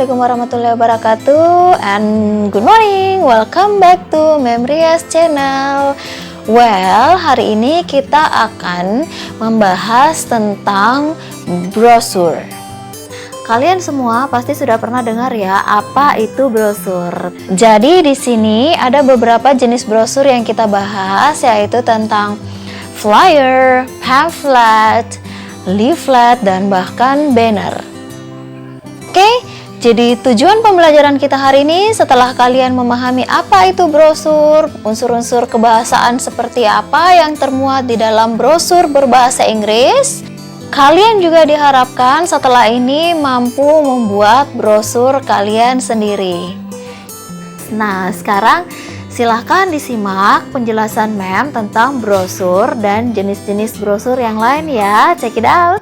Assalamualaikum warahmatullahi wabarakatuh. And good morning, welcome back to Memrias channel. Well, hari ini kita akan membahas tentang brosur. Kalian semua pasti sudah pernah dengar ya, apa itu brosur. Jadi di sini ada beberapa jenis brosur yang kita bahas, yaitu tentang flyer, pamphlet, leaflet, dan bahkan banner. Oke, jadi tujuan pembelajaran kita hari ini, setelah kalian memahami apa itu brosur, unsur-unsur kebahasaan seperti apa yang termuat di dalam brosur berbahasa Inggris, kalian juga diharapkan setelah ini mampu membuat brosur kalian sendiri. Nah, sekarang silahkan disimak penjelasan Mem tentang brosur dan jenis-jenis brosur yang lain ya. Check it out.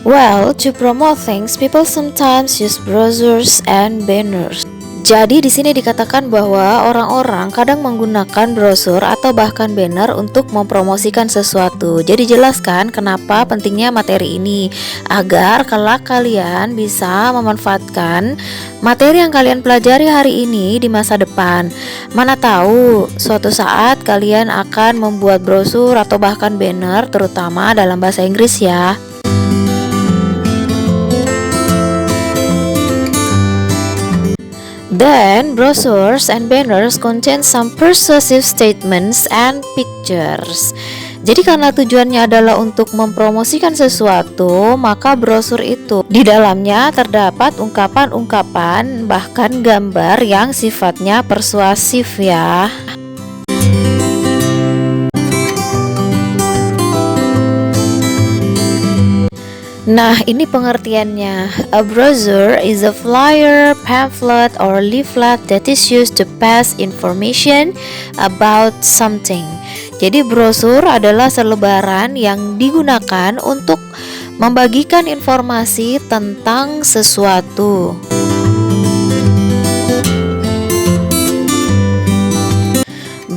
Well, to promote things, people sometimes use brochures and banners. Jadi di sini dikatakan bahwa orang-orang kadang menggunakan brosur atau bahkan banner untuk mempromosikan sesuatu. Jadi jelaskan kenapa pentingnya materi ini, agar kelak kalian bisa memanfaatkan materi yang kalian pelajari hari ini di masa depan. Mana tahu suatu saat kalian akan membuat brosur atau bahkan banner, terutama dalam bahasa Inggris ya. Then, brochures and banners contain some persuasive statements and pictures. Jadi karena tujuannya adalah untuk mempromosikan sesuatu, maka brosur itu di dalamnya terdapat ungkapan-ungkapan bahkan gambar yang sifatnya persuasif ya. Nah, ini pengertiannya. A brochure is a flyer, pamphlet, or leaflet that is used to pass information about something. Jadi brosur adalah selebaran yang digunakan untuk membagikan informasi tentang sesuatu.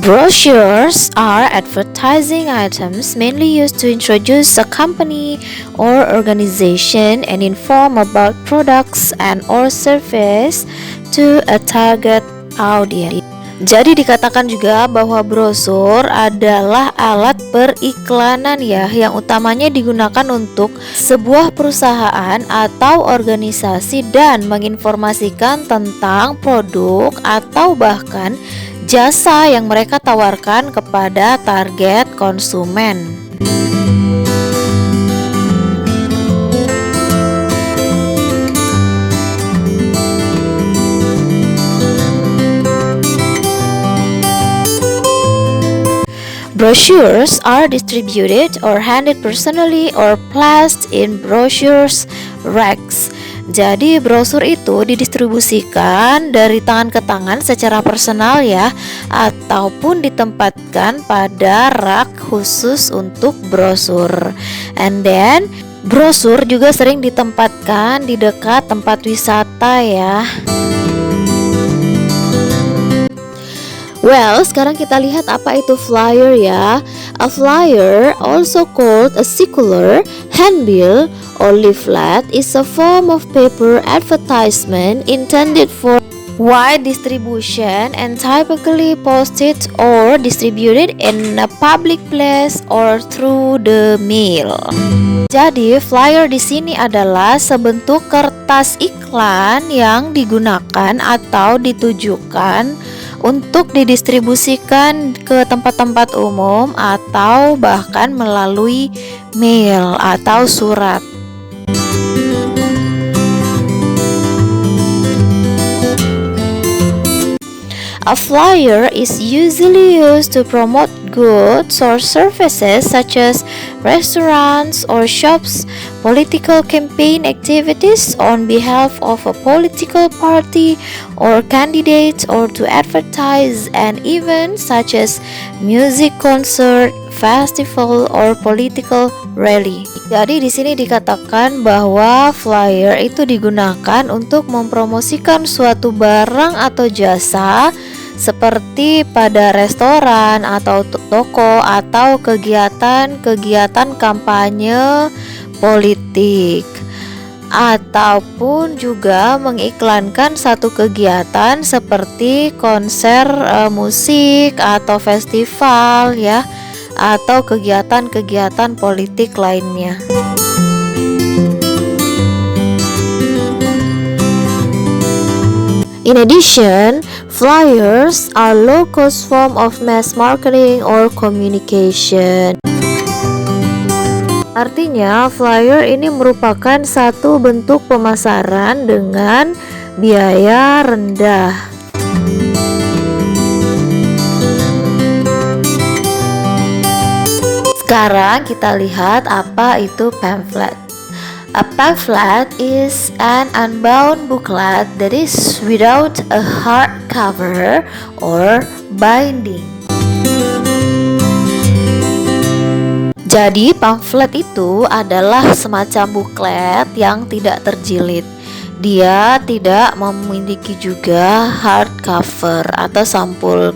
Brochures are advertising items mainly used to introduce a company or organization and inform about products and or service to a target audience. Jadi dikatakan juga bahwa brosur adalah alat periklanan ya, yang utamanya digunakan untuk sebuah perusahaan atau organisasi dan menginformasikan tentang produk atau bahkan jasa yang mereka tawarkan kepada target konsumen. Brochures are distributed or handed personally or placed in brochures racks. Jadi brosur itu didistribusikan dari tangan ke tangan secara personal ya, ataupun ditempatkan pada rak khusus untuk brosur. And then brosur juga sering ditempatkan di dekat tempat wisata ya. Well, sekarang kita lihat apa itu flyer ya. A flyer, also called a circular, handbill, or leaflet, is a form of paper advertisement intended for wide distribution and typically posted or distributed in a public place or through the mail. Jadi, flyer di sini adalah sebentuk kertas iklan yang digunakan atau ditujukan untuk didistribusikan ke tempat-tempat umum atau bahkan melalui mail atau surat. A flyer is usually used to promote goods or services such as restaurants or shops, political campaign activities on behalf of a political party or candidate, or to advertise an event such as music concert, festival, or political rally. Jadi di sini dikatakan bahwa flyer itu digunakan untuk mempromosikan suatu barang atau jasa seperti pada restoran atau toko atau kegiatan-kegiatan kampanye politik, ataupun juga mengiklankan satu kegiatan seperti konser musik atau festival ya, atau kegiatan-kegiatan politik lainnya. In addition, flyers are low-cost form of mass marketing or communication. Artinya, flyer ini merupakan satu bentuk pemasaran dengan biaya rendah. Sekarang kita lihat apa itu pamphlet. A pamphlet is an unbound booklet that is without a hardcover or binding. Jadi pamflet itu adalah semacam buklet yang tidak terjilid. Dia tidak memiliki juga hardcover atau sampul.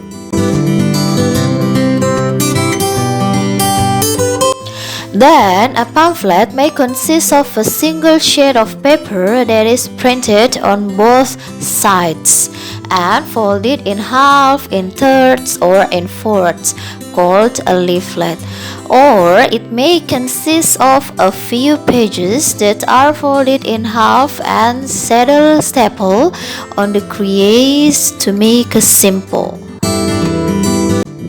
Then, a pamphlet may consist of a single sheet of paper that is printed on both sides and folded in half, in thirds, or in fourths, called a leaflet. Or it may consist of a few pages that are folded in half and stapled on the crease to make a symbol.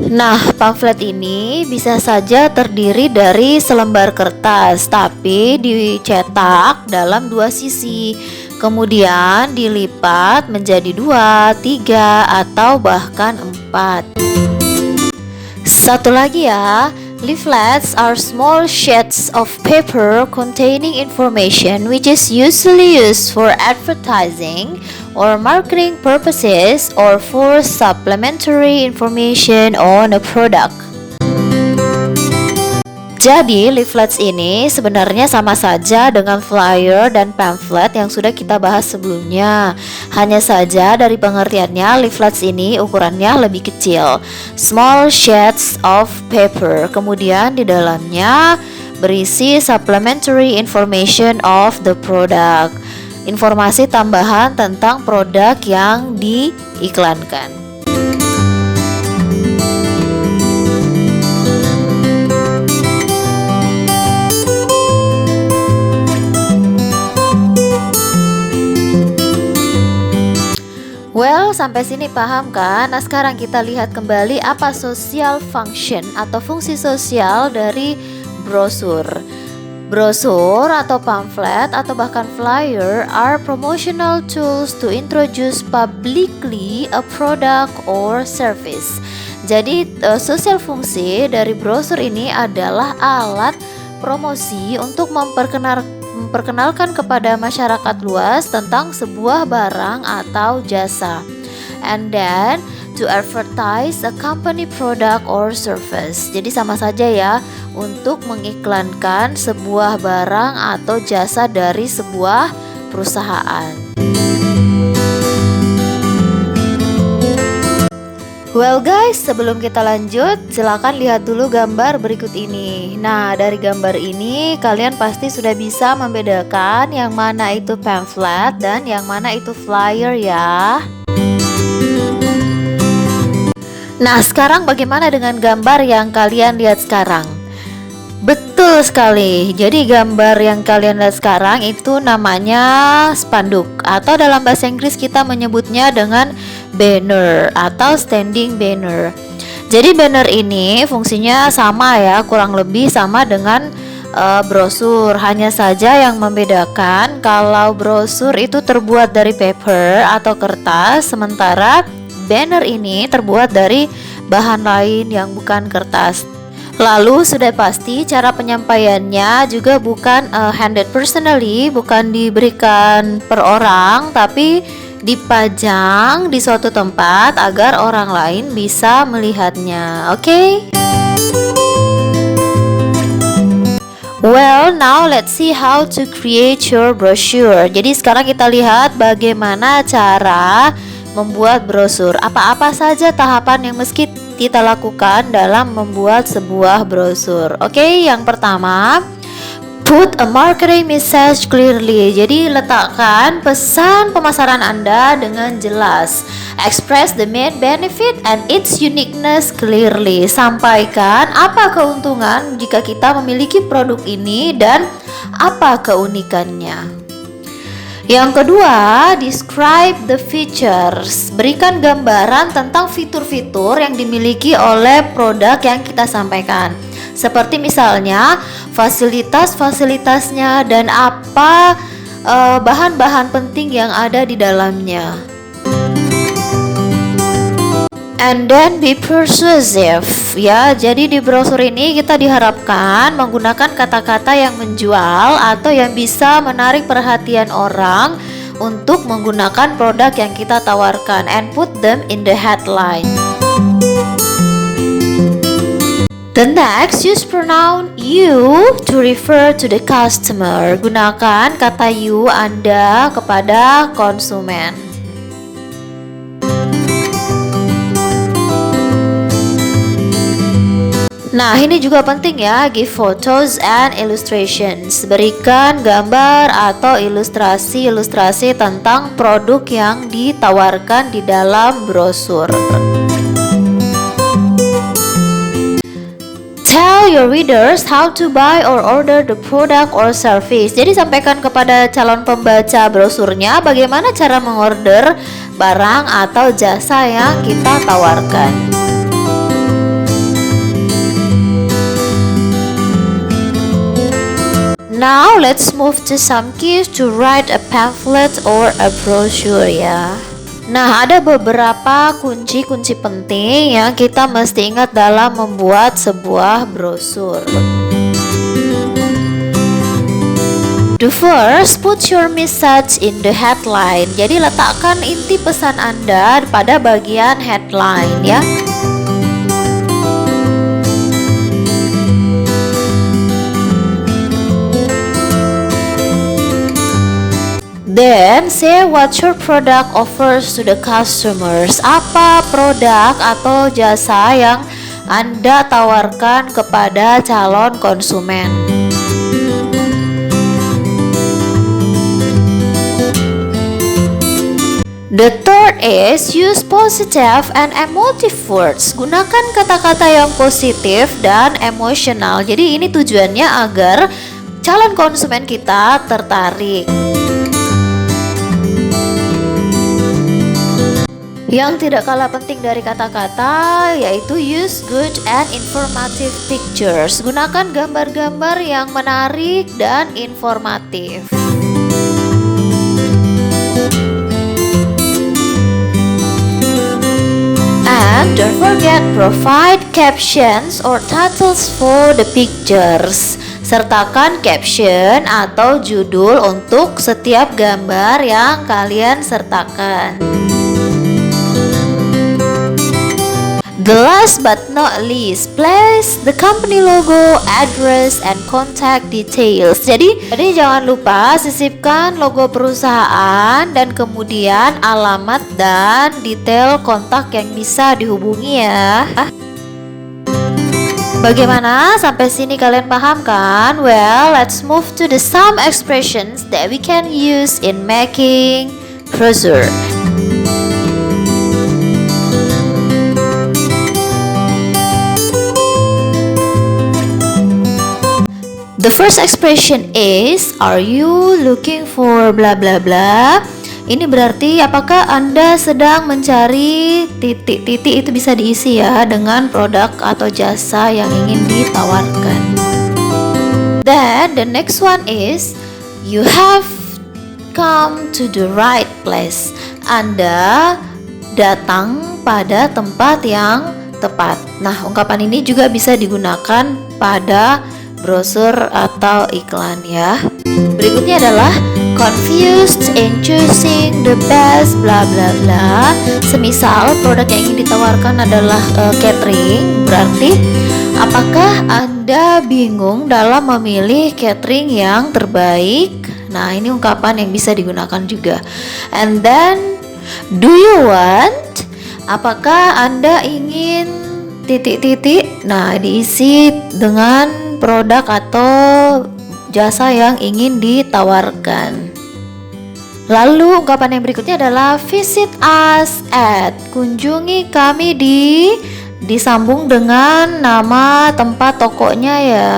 Nah, pamflet ini bisa saja terdiri dari selembar kertas, tapi dicetak dalam dua sisi, kemudian dilipat menjadi 2, 3, atau bahkan 4. Satu lagi ya, leaflets are small sheets of paper containing information which is usually used for advertising or marketing purposes or for supplementary information on a product. Jadi, leaflets ini sebenarnya sama saja dengan flyer dan pamphlet yang sudah kita bahas sebelumnya. Hanya saja dari pengertiannya, leaflets ini ukurannya lebih kecil. Small sheets of paper. Kemudian di dalamnya berisi supplementary information of the product. Informasi tambahan tentang produk yang diiklankan. Well, sampai sini paham kan? Nah, sekarang kita lihat kembali apa social function atau fungsi sosial dari brosur. Brosur atau pamflet atau bahkan flyer are promotional tools to introduce publicly a product or service. Jadi sosial fungsi dari brosur ini adalah alat promosi untuk memperkenalkan kepada masyarakat luas tentang sebuah barang atau jasa. And then to advertise a company product or service. Jadi sama saja ya, untuk mengiklankan sebuah barang atau jasa dari sebuah perusahaan. Well guys, sebelum kita lanjut, silakan lihat dulu gambar berikut ini. Nah, dari gambar ini kalian pasti sudah bisa membedakan yang mana itu pamphlet dan yang mana itu flyer ya. Nah, sekarang bagaimana dengan gambar yang kalian lihat sekarang? Betul sekali. Jadi gambar yang kalian lihat sekarang itu namanya spanduk, atau dalam bahasa Inggris kita menyebutnya dengan banner atau standing banner. Jadi banner ini fungsinya sama ya, kurang lebih sama dengan brosur. Hanya saja yang membedakan kalau brosur itu terbuat dari paper atau kertas, sementara banner ini terbuat dari bahan lain yang bukan kertas. Lalu sudah pasti cara penyampaiannya juga bukan handed personally, bukan diberikan per orang, tapi dipajang di suatu tempat agar orang lain bisa melihatnya. Oke? Well, now let's see how to create your brochure. Jadi sekarang kita lihat bagaimana cara membuat brosur. Apa-apa saja tahapan yang mesti kita lakukan dalam membuat sebuah brosur? Oke, yang pertama, put a marketing message clearly. Jadi letakkan pesan pemasaran Anda dengan jelas. Express the main benefit and its uniqueness clearly. Sampaikan apa keuntungan jika kita memiliki produk ini dan apa keunikannya. Yang kedua, describe the features. Berikan gambaran tentang fitur-fitur yang dimiliki oleh produk yang kita sampaikan. Seperti misalnya fasilitas-fasilitasnya dan apa bahan-bahan penting yang ada di dalamnya. And then be persuasive. Ya, jadi di brosur ini kita diharapkan menggunakan kata-kata yang menjual atau yang bisa menarik perhatian orang untuk menggunakan produk yang kita tawarkan, and put them in the headline. The next, use pronoun you to refer to the customer. Gunakan kata you Anda kepada konsumen. Nah, ini juga penting ya, give photos and illustrations. Berikan gambar atau ilustrasi-ilustrasi tentang produk yang ditawarkan di dalam brosur. Tell your readers how to buy or order the product or service. Jadi sampaikan kepada calon pembaca brosurnya bagaimana cara mengorder barang atau jasa yang kita tawarkan. Now let's move to some keys to write a pamphlet or a brochure ya. Nah, ada beberapa kunci-kunci penting yang kita mesti ingat dalam membuat sebuah brosur. The first, put your message in the headline. Jadi letakkan inti pesan Anda pada bagian headline ya. Then say what your product offers to the customers. Apa produk atau jasa yang Anda tawarkan kepada calon konsumen. The third is use positive and emotive words. Gunakan kata-kata yang positif dan emosional. Jadi ini tujuannya agar calon konsumen kita tertarik. Yang tidak kalah penting dari kata-kata yaitu use good and informative pictures. Gunakan gambar-gambar yang menarik dan informatif. And don't forget provide captions or titles for the pictures. Sertakan caption atau judul untuk setiap gambar yang kalian sertakan. The last but not least, place the company logo, address, and contact details. Jadi jangan lupa sisipkan logo perusahaan dan kemudian alamat dan detail kontak yang bisa dihubungi ya. Bagaimana? Sampai sini kalian paham kan? Well, let's move to the some expressions that we can use in making brochure. The first expression is, are you looking for bla bla bla? Ini berarti apakah Anda sedang mencari titik-titik, itu bisa diisi ya dengan produk atau jasa yang ingin ditawarkan. Then the next one is, you have come to the right place. Anda datang pada tempat yang tepat. Nah, ungkapan ini juga bisa digunakan pada brosur atau iklan ya. Berikutnya adalah confused in choosing the best bla bla bla. Semisal produk yang ingin ditawarkan adalah catering, berarti apakah Anda bingung dalam memilih catering yang terbaik? Nah, ini ungkapan yang bisa digunakan juga. And then Do you want? Apakah Anda ingin titik-titik? Nah, diisi dengan produk atau jasa yang ingin ditawarkan. Lalu ungkapan yang berikutnya adalah visit us at. Kunjungi kami disambung dengan nama tempat tokonya ya.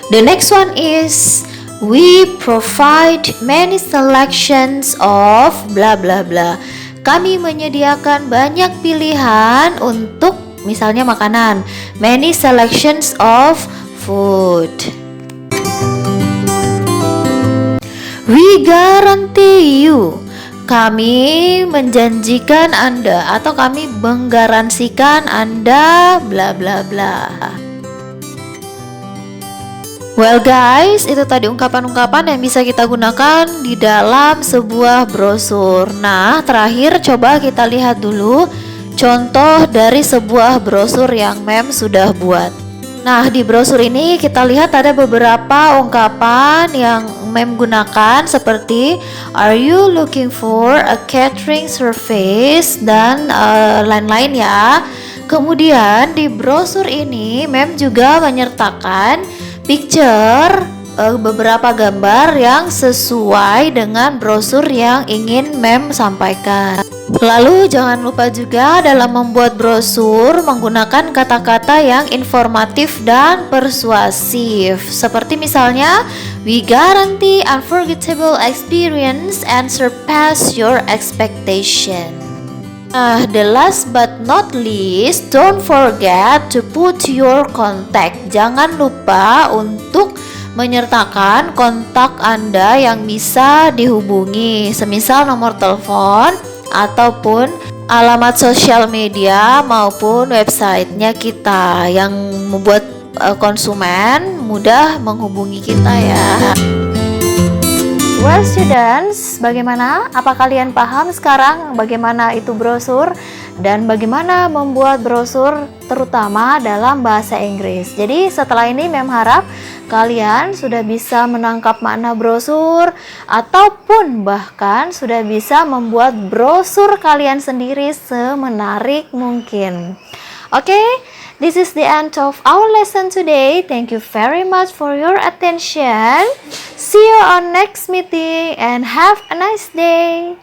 The next one is we provide many selections of bla bla bla. Kami menyediakan banyak pilihan untuk misalnya makanan. Many selections of food. We guarantee you. Kami menjanjikan Anda atau kami menggaransikan Anda bla bla bla. Well guys, itu tadi ungkapan-ungkapan yang bisa kita gunakan di dalam sebuah brosur. Nah, terakhir coba kita lihat dulu contoh dari sebuah brosur yang Mem sudah buat. Nah, di brosur ini kita lihat ada beberapa ungkapan yang Mem gunakan seperti are you looking for a catering service dan lain-lain ya. Kemudian di brosur ini Mem juga menyertakan picture beberapa gambar yang sesuai dengan brosur yang ingin Mem sampaikan. Lalu jangan lupa juga dalam membuat brosur menggunakan kata-kata yang informatif dan persuasif. Seperti misalnya we guarantee unforgettable experience and surpass your expectation. Nah, the last but not least, don't forget to put your contact. Jangan lupa untuk menyertakan kontak Anda yang bisa dihubungi, semisal nomor telepon ataupun alamat sosial media maupun websitenya kita yang membuat konsumen mudah menghubungi kita ya. Well students, bagaimana? Apa kalian paham sekarang bagaimana itu brosur dan bagaimana membuat brosur terutama dalam bahasa Inggris? Jadi setelah ini Mem harap kalian sudah bisa menangkap makna brosur ataupun bahkan sudah bisa membuat brosur kalian sendiri semenarik mungkin. Oke, this is the end of our lesson today. Thank you very much for your attention. See you on next meeting and have a nice day.